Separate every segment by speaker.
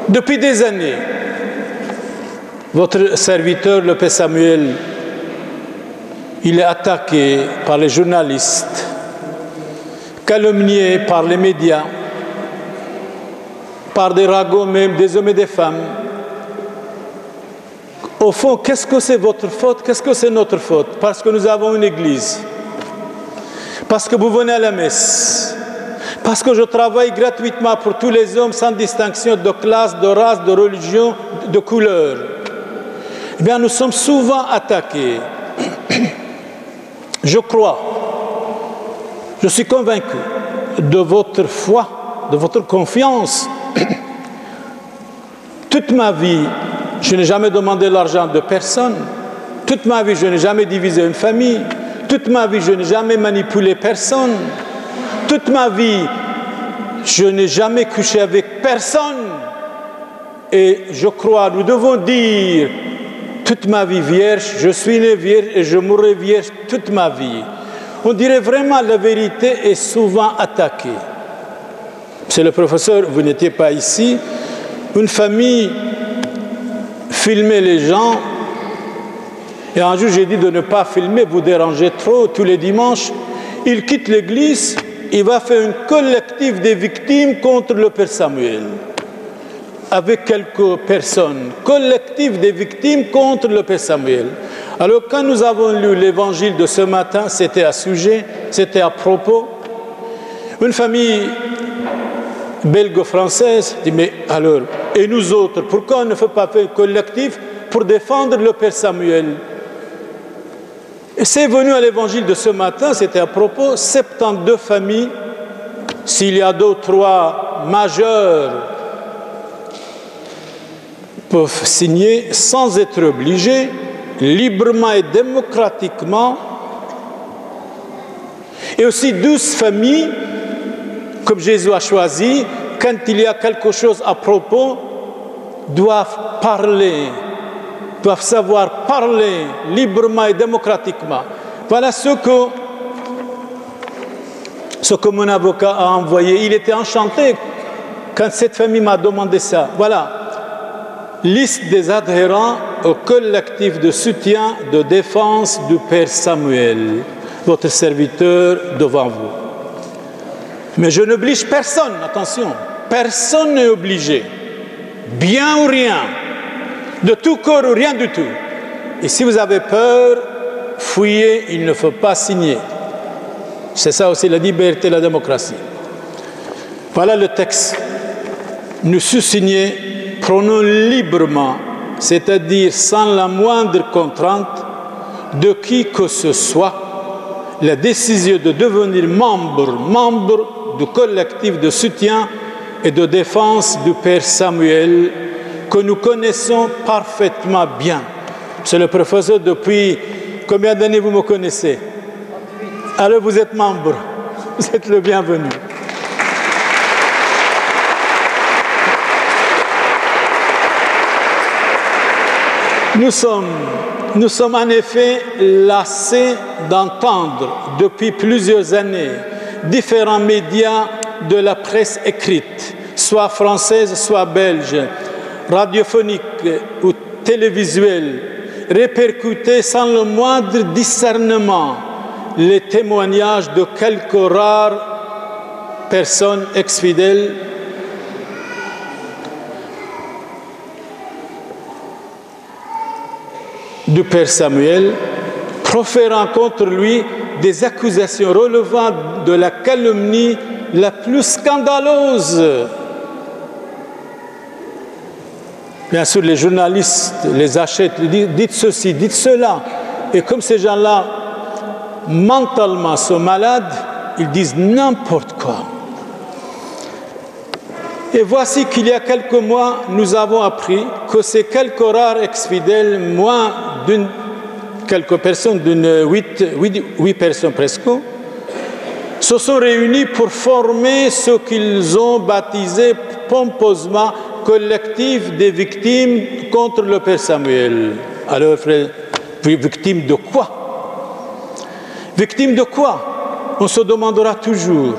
Speaker 1: Depuis des années, votre serviteur, le Père Samuel, il est attaqué par les journalistes, calomnié par les médias, par des ragots même, des hommes et des femmes. Au fond, qu'est-ce que c'est votre faute? Qu'est-ce que c'est notre faute? Parce que nous avons une église, parce que vous venez à la messe, parce que je travaille gratuitement pour tous les hommes sans distinction de classe, de race, de religion, de couleur. Eh bien, nous sommes souvent attaqués. Je crois, je suis convaincu de votre foi, de votre confiance. Toute ma vie, je n'ai jamais demandé l'argent de personne. Toute ma vie, je n'ai jamais divisé une famille. Toute ma vie, je n'ai jamais manipulé personne. Toute ma vie, je n'ai jamais couché avec personne. Et je crois, nous devons dire, toute ma vie vierge, je suis né vierge et je mourrai vierge toute ma vie. On dirait vraiment la vérité est souvent attaquée. C'est le professeur, vous n'étiez pas ici. Une famille filmait les gens. Et un jour, j'ai dit de ne pas filmer, vous dérangez trop tous les dimanches. Il quitte l'église, il va faire une collectif des victimes contre le Père Samuel. Avec quelques personnes, collectif des victimes contre le Père Samuel. Alors quand nous avons lu l'évangile de ce matin, c'était à sujet, c'était à propos. Une famille belgo-française dit, mais alors, et nous autres, pourquoi on ne fait pas faire un collectif pour défendre le Père Samuel? Et c'est venu à l'évangile de ce matin, c'était à propos, 72 familles, s'il y a 2 ou 3 majeurs, peuvent signer sans être obligés, librement et démocratiquement. Et aussi 12 familles, comme Jésus a choisi, quand il y a quelque chose à propos, doivent parler, doivent savoir parler librement et démocratiquement. Voilà ce que mon avocat a envoyé. Il était enchanté quand cette famille m'a demandé ça. Voilà. Liste des adhérents au collectif de soutien de défense du Père Samuel, votre serviteur devant vous. Mais je n'oblige personne, attention, personne n'est obligé, bien ou rien, de tout corps ou rien du tout. Et si vous avez peur, fuyez, il ne faut pas signer. C'est ça aussi la liberté et la démocratie. Voilà le texte. Nous sous-signer, prenons librement, c'est-à-dire sans la moindre contrainte de qui que ce soit, la décision de devenir membre du collectif de soutien et de défense du Père Samuel que nous connaissons parfaitement bien. C'est le professeur depuis combien d'années vous me connaissez? Alors vous êtes membre, vous êtes le bienvenu. Nous sommes en effet lassés d'entendre depuis plusieurs années différents médias de la presse écrite, soit française, soit belge, radiophonique ou télévisuelle, répercuter sans le moindre discernement les témoignages de quelques rares personnes ex-fidèles du Père Samuel, proférant contre lui des accusations relevant de la calomnie la plus scandaleuse. Bien sûr, les journalistes les achètent, dites ceci, dites cela. Et comme ces gens-là, mentalement, sont malades, ils disent n'importe quoi. Et voici qu'il y a quelques mois, nous avons appris que ces quelques rares ex-fidèles, moins quelques personnes, huit personnes presque, se sont réunis pour former ce qu'ils ont baptisé pompeusement collectif des victimes contre le Père Samuel. Alors, frère, victimes de quoi? Victimes de quoi? On se demandera toujours.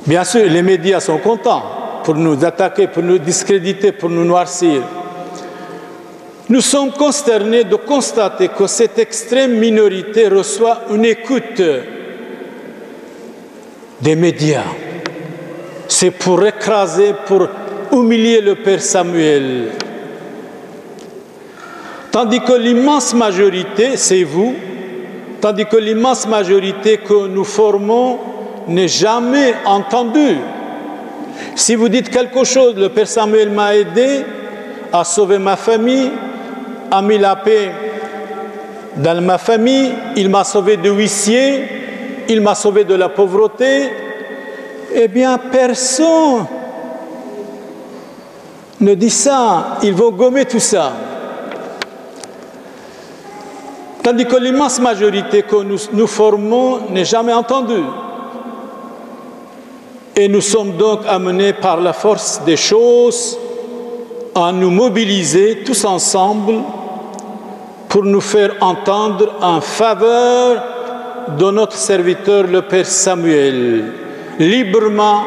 Speaker 1: Bien sûr, les médias sont contents pour nous attaquer, pour nous discréditer, pour nous noircir. Nous sommes consternés de constater que cette extrême minorité reçoit une écoute des médias. C'est pour écraser, pour humilier le Père Samuel. Tandis que l'immense majorité, c'est vous, tandis que l'immense majorité que nous formons n'est jamais entendue. Si vous dites quelque chose, le Père Samuel m'a aidé à sauver ma famille, a mis la paix dans ma famille, il m'a sauvé de huissier, il m'a sauvé de la pauvreté, eh bien personne ne dit ça, ils vont gommer tout ça. Tandis que l'immense majorité que nous formons n'est jamais entendue. Et nous sommes donc amenés par la force des choses à nous mobiliser tous ensemble pour nous faire entendre en faveur de notre serviteur, le Père Samuel, librement,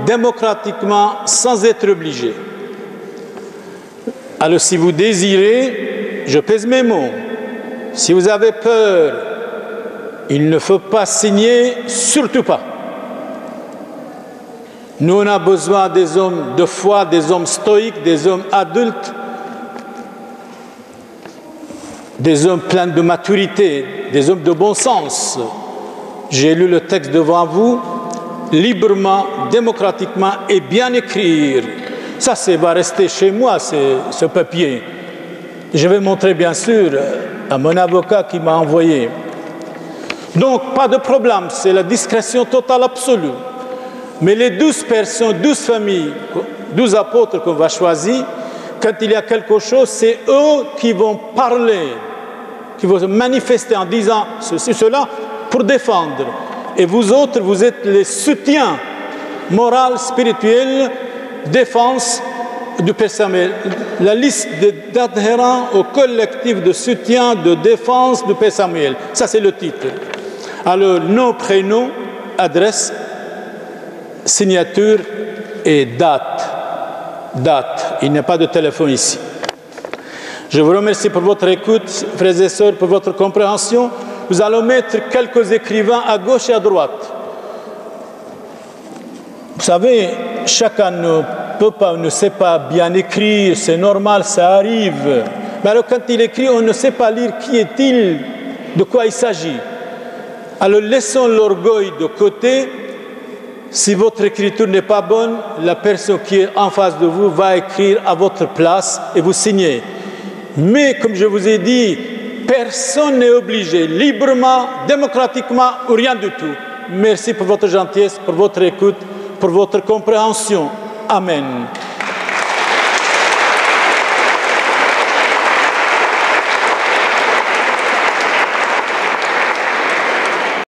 Speaker 1: démocratiquement, sans être obligé. Alors si vous désirez, je pèse mes mots, si vous avez peur, il ne faut pas signer, surtout pas. Nous, on a besoin des hommes de foi, des hommes stoïques, des hommes adultes, des hommes pleins de maturité, des hommes de bon sens. J'ai lu le texte devant vous, librement, démocratiquement et bien écrire. Ça va rester chez moi, ce papier. Je vais montrer bien sûr à mon avocat qui m'a envoyé. Donc, pas de problème, c'est la discrétion totale absolue. Mais les 12 personnes, 12 familles, 12 apôtres qu'on va choisir, quand il y a quelque chose, c'est eux qui vont parler, qui vont se manifester en disant ceci, cela, pour défendre. Et vous autres, vous êtes les soutiens moraux, spirituels, défense du Père Samuel. La liste d'adhérents au collectif de soutien, de défense du Père Samuel. Ça, c'est le titre. Alors, nom, prénom, adresse, signature et date. Date. Il n'y a pas de téléphone ici. Je vous remercie pour votre écoute, frères et sœurs, pour votre compréhension. Nous allons mettre quelques écrivains à gauche et à droite. Vous savez, chacun ne sait pas bien écrire, c'est normal, ça arrive. Mais alors quand il écrit, on ne sait pas lire qui est-il, de quoi il s'agit. Alors laissons l'orgueil de côté. Si votre écriture n'est pas bonne, la personne qui est en face de vous va écrire à votre place et vous signer. Mais comme je vous ai dit, personne n'est obligé, librement, démocratiquement ou rien du tout. Merci pour votre gentillesse, pour votre écoute, pour votre compréhension. Amen.